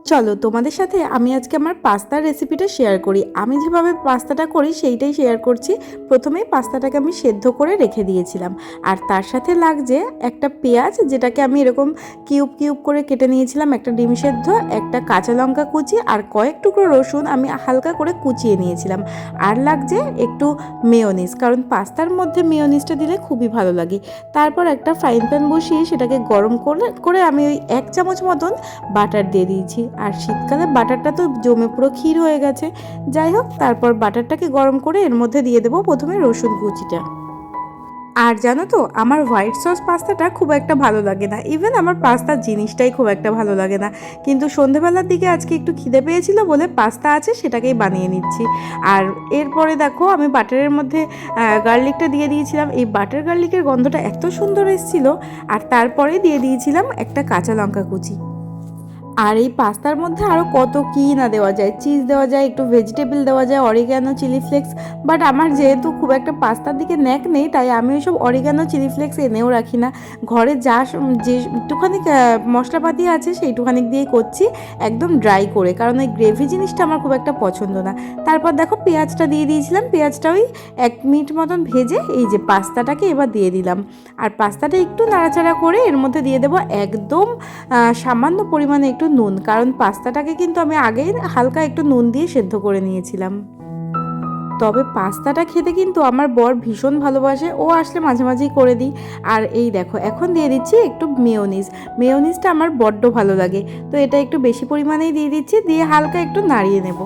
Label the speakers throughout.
Speaker 1: চলো তোমাদের সাথে আমি আজকে আমার পাস্তার রেসিপিটা শেয়ার করি। আমি যেভাবে পাস্তাটা করি সেইটাই শেয়ার করছি। প্রথমেই পাস্তাটাকে আমি সেদ্ধ করে রেখে দিয়েছিলাম, আর তার সাথে লাগছে একটা পেঁয়াজ, যেটাকে আমি এরকম কিউব কিউব করে কেটে নিয়েছিলাম, একটা ডিম সেদ্ধ, একটা কাঁচা লঙ্কা কুচি, আর কয়েক টুকরো রসুন আমি হালকা করে কুচিয়ে নিয়েছিলাম। আর লাগছে একটু মেয়োনিজ, কারণ পাস্তার মধ্যে মেয়োনিজটা দিলে খুবই ভালো লাগে। তারপর একটা ফ্রাইং প্যান বসিয়ে সেটাকে গরম করে আমি ওই 1 চামচ মতন বাটার দিয়ে দিয়েছি। আর শীতকালে বাটারটা তো জমে পুরো ক্ষীর হয়ে গেছে। যাই হোক, তারপর বাটারটাকে গরম করে এর মধ্যে দিয়ে দেবো প্রথমে রসুন কুচিটা। আর জানো তো, আমার হোয়াইট সস পাস্তাটা খুব একটা ভালো লাগে না, ইভেন আমার পাস্তার জিনিসটাই খুব একটা ভালো লাগে না। কিন্তু সন্ধেবেলার দিকে আজকে একটু খিদে পেয়েছিল বলে পাস্তা আছে সেটাকেই বানিয়ে নিচ্ছি। আর এরপরে দেখো আমি বাটারের মধ্যে গার্লিকটা দিয়ে দিয়েছিলাম। এই বাটার গার্লিকের গন্ধটা এত সুন্দর এসেছিল। আর তারপরে দিয়ে দিয়েছিলাম একটা কাঁচা লঙ্কা কুচি। আর এই পাস্তার মধ্যে আরও কত কী না দেওয়া যায়, চিজ দেওয়া যায়, একটু ভেজিটেবল দেওয়া যায়, অরিগ্যানো, চিলি ফ্লেক্স। বাট আমার যেহেতু খুব একটা পাস্তার দিকে ন্যাক নেই, তাই আমি ওইসব অরিগ্যানো, চিলি ফ্লেক্স এনেও রাখি না। ঘরে যে একটুখানি মশলাপাতি আছে সেইটুখানি দিয়েই করছি, একদম ড্রাই করে, কারণ ওই গ্রেভি জিনিসটা আমার খুব একটা পছন্দ না। তারপর দেখো পেঁয়াজটা দিয়ে দিয়েছিলাম, পেঁয়াজটা ওই 1 মিনিট মতন ভেজে এই যে পাস্তাটাকে এবার দিয়ে দিলাম। আর পাস্তাটা একটু নাড়াচাড়া করে এর মধ্যে দিয়ে দেবো একদম সামান্য পরিমাণে একটু নুন, কারণ পাস্তাটাকে কিন্তু আমি আগেই হালকা একটু নুন দিয়ে সেদ্ধ করে নিয়েছিলাম। তবে পাস্তাটা খেতে কিন্তু আমার বর ভীষণ ভালোবাসে, ও আসলে মাঝে মাঝেই করে দিই। আর এই দেখো এখন দিয়ে দিচ্ছি একটু মেয়োনিজটা আমার বড্ড ভালো লাগে, তো এটা একটু বেশি পরিমাণেই দিয়ে দিচ্ছি, দিয়ে হালকা একটু নাড়িয়ে নেব।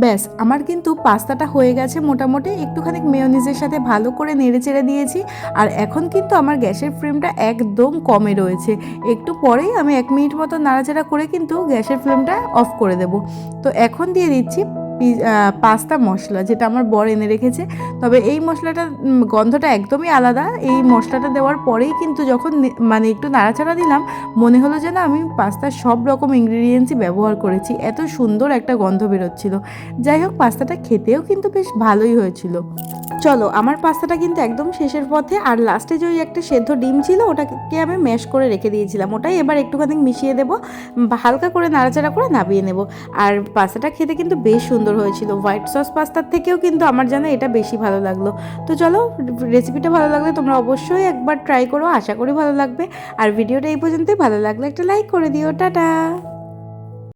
Speaker 1: ব্যাস, আমার কিন্তু পাস্তাটা হয়ে গেছে মোটামুটি। একটুখানি মেয়োনিজের সাথে ভালো করে নেড়ে চেড়ে দিয়েছি। আর এখন কিন্তু আমার গ্যাসের ফ্লেমটা একদম কমে রয়েছে। একটু পরেই আমি 1 মিনিট মতো নাড়াচাড়া করে কিন্তু গ্যাসের ফ্লেমটা অফ করে দেব। তো এখন দিয়ে দিচ্ছি পাস্তা মশলা, যেটা আমার বর এনে রেখেছে। তবে এই মশলাটা গন্ধটা একদমই আলাদা। এই মশলাটা দেওয়ার পরেই কিন্তু যখন মানে একটু নাড়াচাড়া দিলাম, মনে হলো যেন আমি পাস্তার সব রকম ইনগ্রিডিয়েন্টসই ব্যবহার করেছি, এত সুন্দর একটা গন্ধ বেরোচ্ছিল। যাই হোক, পাস্তাটা খেতেও কিন্তু বেশ ভালোই হয়েছিল। চলো, আমার পাস্তাটা কিন্তু একদম শেষের পথে। আর লাস্টে যে ওই একটা সেদ্ধ ডিম ছিল, ওটাকে আমি ম্যাশ করে রেখে দিয়েছিলাম, ওটাই এবার একটুখানি মিশিয়ে দেবো, হালকা করে নাড়াচাড়া করে নামিয়ে নেব। আর পাস্তাটা খেতে কিন্তু বেশ সুন্দর হয়েছিল। হোয়াইট সস পাস্তার থেকেও কিন্তু আমার যেন এটা বেশি ভালো লাগলো। তো চলো, রেসিপিটা ভালো লাগলে তোমরা অবশ্যই একবার ট্রাই করো, আশা করি ভালো লাগবে। আর ভিডিওটা এই পর্যন্তই, ভালো লাগলে একটা লাইক করে দিও। টাটা।